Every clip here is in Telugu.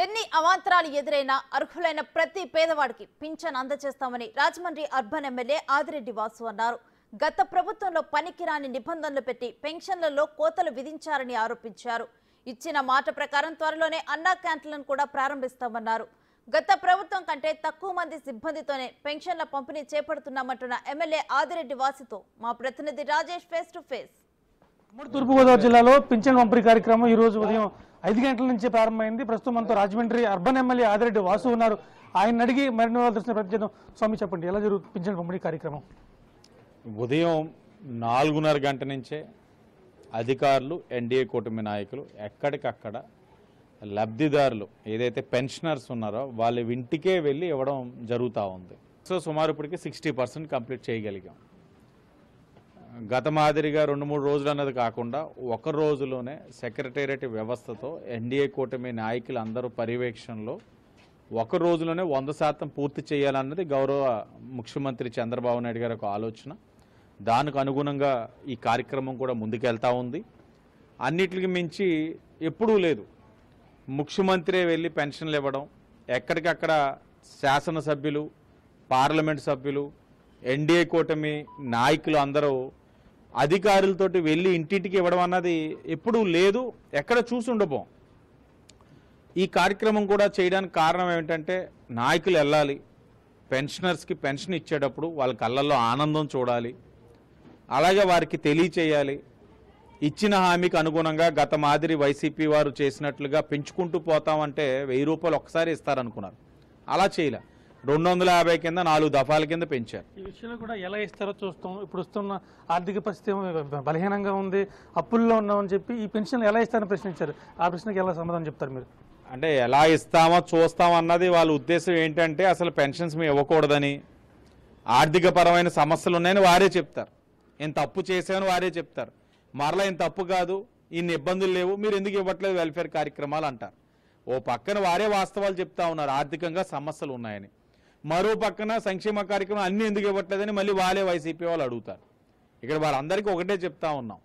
ఎన్ని అవాంతరాలు ఎదురైనా అర్హులైన ప్రతి పేదవాడికి పింఛన్ అందజేస్తామని రాజమండ్రి అర్బన్ ఎమ్మెల్యే ఆదిరెడ్డి వాసు అన్నారు. గత ప్రభుత్వంలో పనికిరాని నిబంధనలు పెట్టి పెన్షన్లలో కోతలు విధించారని ఆరోపించారు. ఇచ్చిన మాట ప్రకారం త్వరలోనే అన్నా క్యాంటీన్లను కూడా ప్రారంభిస్తామన్నారు. గత ప్రభుత్వం కంటే తక్కువ మంది సిబ్బందితోనే పెన్షన్ల పంపిణీ చేపడుతున్నామంటున్న ఎమ్మెల్యే ఆదిరెడ్డి వాసుతో మా ప్రతినిధి రాజేష్ ఫేస్ టు ఫేస్. తూర్పుగోదావరి జిల్లాలో పింఛన్ పంపిణీ కార్యక్రమం ఈ రోజు ఉదయం 5 గంటల నుంచి ప్రారంభమైంది. ప్రస్తుతం మనతో రాజమండ్రి అర్బన్ ఎమ్మెల్యే ఆదిరెడ్డి వాసు ఉన్నారు. ఆయన అడిగి మరిన్ని వాళ్ళు దృష్టి ప్రతిచేద్దాం. స్వామి, చెప్పండి, ఎలా జరుగుతుంది పింఛన్ పంపిణీ కార్యక్రమం? ఉదయం 4:30 గంటల నుంచే అధికారులు, ఎన్డీఏ కూటమి నాయకులు ఎక్కడికక్కడ లబ్ధిదారులు ఏదైతే పెన్షనర్స్ ఉన్నారో వాళ్ళ ఇంటికే వెళ్ళి ఇవ్వడం జరుగుతూ ఉంది. సో సుమారు ఇప్పటికి 60% కంప్లీట్ చేయగలిగాం. గత మాదిరిగా 2-3 రోజులు అన్నది కాకుండా ఒక రోజులోనే సెక్రటేరియట్ వ్యవస్థతో ఎన్డీఏ కూటమి నాయకులు అందరూ పర్యవేక్షణలో ఒక రోజులోనే 100% పూర్తి చేయాలన్నది గౌరవ ముఖ్యమంత్రి చంద్రబాబు నాయుడు గారి ఒక ఆలోచన. దానికి అనుగుణంగా ఈ కార్యక్రమం కూడా ముందుకెళ్తా ఉంది. అన్నిటికి మించి ఎప్పుడూ లేదు, ముఖ్యమంత్రి వెళ్ళి పెన్షన్లు ఇవ్వడం, ఎక్కడికక్కడ శాసనసభ్యులు, పార్లమెంట్ సభ్యులు, ఎన్డీఏ కూటమి నాయకులు అందరూ అధికారులతోటి వెళ్ళి ఇంటింటికి ఇవ్వడం అన్నది ఎప్పుడూ లేదు, ఎక్కడ చూసి ఉండబోం. ఈ కార్యక్రమం కూడా చేయడానికి కారణం ఏమిటంటే నాయకులు వెళ్ళాలి, పెన్షనర్స్కి పెన్షన్ ఇచ్చేటప్పుడు వాళ్ళ కళ్ళల్లో ఆనందం చూడాలి, అలాగే వారికి తెలియచేయాలి. ఇచ్చిన హామీకి అనుగుణంగా గత మాదిరి వైసీపీ వారు చేసినట్లుగా పెంచుకుంటూ పోతామంటే 1000 రూపాయలు ఒక్కసారి ఇస్తారనుకున్నారు. అలా చేయలే, 250 కింద 4 దఫాల కింద పెంచారు. ఈ విషయంలో కూడా ఎలా ఇస్తారో చూస్తాం. ఇప్పుడు వస్తున్న ఆర్థిక పరిస్థితి బలహీనంగా ఉంది, అప్పుల్లో ఉన్నామని చెప్పి ఈ పెన్షన్ ఎలా ఇస్తారని ప్రశ్నించారు. ఆ ప్రశ్నకి ఎలా సమాధానం చెప్తారు మీరు? అంటే ఎలా ఇస్తామో చూస్తామన్నది వాళ్ళ ఉద్దేశం ఏంటంటే అసలు పెన్షన్స్ మేము ఇవ్వకూడదని, ఆర్థిక పరమైన సమస్యలు ఉన్నాయని వారే చెప్తారు. ఇంత అప్పు చేసామని వారే చెప్తారు. మరలా ఇంత అప్పు కాదు, ఇన్ని ఇబ్బందులు లేవు, మీరు ఎందుకు ఇవ్వట్లేదు వెల్ఫేర్ కార్యక్రమాలు అంటారు. ఓ పక్కన వారే వాస్తవాలు చెప్తా ఉన్నారు, ఆర్థికంగా సమస్యలు ఉన్నాయని. మరో పక్కన సంక్షేమ కార్యక్రమం అన్ని ఎందుకు ఇవ్వట్లేదని మళ్ళీ వాళ్ళే వైసీపీ వాళ్ళు అడుగుతారు. ఇక్కడ వాళ్ళందరికీ ఒకటే చెప్తా ఉన్నాం,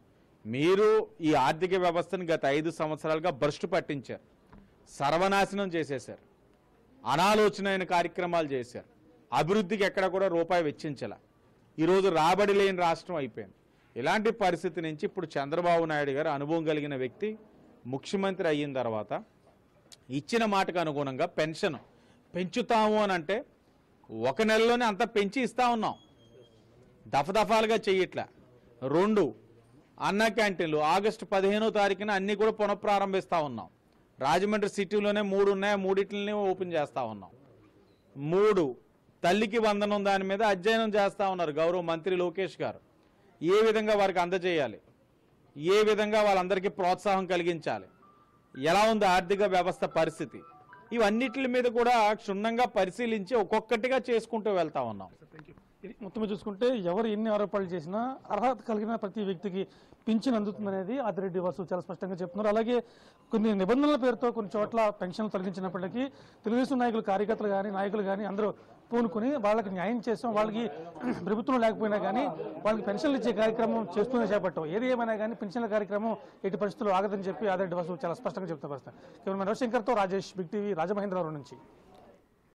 మీరు ఈ ఆర్థిక వ్యవస్థను గత 5 సంవత్సరాలుగా భ్రష్టు పట్టించారు, సర్వనాశనం చేసేశారు, అనాలోచనైన కార్యక్రమాలు చేశారు, అభివృద్ధికి ఎక్కడ కూడా రూపాయి వెచ్చించాల. ఈరోజు రాబడి లేని రాష్ట్రం అయిపోయింది. ఇలాంటి పరిస్థితి నుంచి ఇప్పుడు చంద్రబాబు నాయుడు గారు అనుభవం కలిగిన వ్యక్తి ముఖ్యమంత్రి అయిన తర్వాత ఇచ్చిన మాటకు అనుగుణంగా పెన్షన్ పెంచుతాము అని అంటే 1 నెలలోనే అంతా పెంచి ఇస్తా ఉన్నాం, దఫదఫాలుగా చెయ్యట్లా. 2 అన్నా క్యాంటీన్లు ఆగస్టు 15వ తారీఖున అన్నీ కూడా పునఃప్రారంభిస్తూ ఉన్నాం. రాజమండ్రి సిటీలోనే 3 ఉన్నాయి, 3 ఓపెన్ చేస్తూ ఉన్నాం. 3 తల్లికి వందనం దాని మీద అధ్యయనం చేస్తూ ఉన్నారు గౌరవ మంత్రి లోకేష్ గారు. ఏ విధంగా వారికి అందజేయాలి, ఏ విధంగా వాళ్ళందరికీ ప్రోత్సాహం కలిగించాలి, ఎలా ఉంది ఆర్థిక వ్యవస్థ పరిస్థితి, ఇవన్నిటి మీద కూడా క్షుణ్ణంగా పరిశీలించి ఒక్కొక్కటిగా చేసుకుంటూ వెళ్తా ఉన్నాం. మొత్తం చూసుకుంటే ఎవరు ఎన్ని ఆరోపణలు చేసినా అర్హత కలిగిన ప్రతి వ్యక్తికి పింఛన్ అందుతుందనేది ఆదిరెడ్డి వాసు చాలా స్పష్టంగా చెప్తున్నారు. అలాగే కొన్ని నిబంధనల పేరుతో కొన్ని చోట్ల పెన్షన్లు తొలగించినప్పటికీ తెలుగుదేశం నాయకులు, కార్యకర్తలు కానీ నాయకులు కానీ అందరూ పూనుకొని వాళ్ళకి న్యాయం చేస్తాం, వాళ్ళకి ప్రభుత్వం లేకపోయినా కానీ వాళ్ళకి పెన్షన్లు ఇచ్చే కార్యక్రమం చేస్తూనే చేపట్టాం. ఏది ఏమైనా కానీ పెన్షన్ల కార్యక్రమం ఎట్టి పరిస్థితుల్లో ఆగదని చెప్పి ఆదిరెడ్డి వాసు చాలా స్పష్టంగా చెప్తున్న పరిస్థితి. కేవలం రవిశంకర్తో రాజేష్, బిగ్ టీవీ, రాజమహేంద్రవరం నుంచి.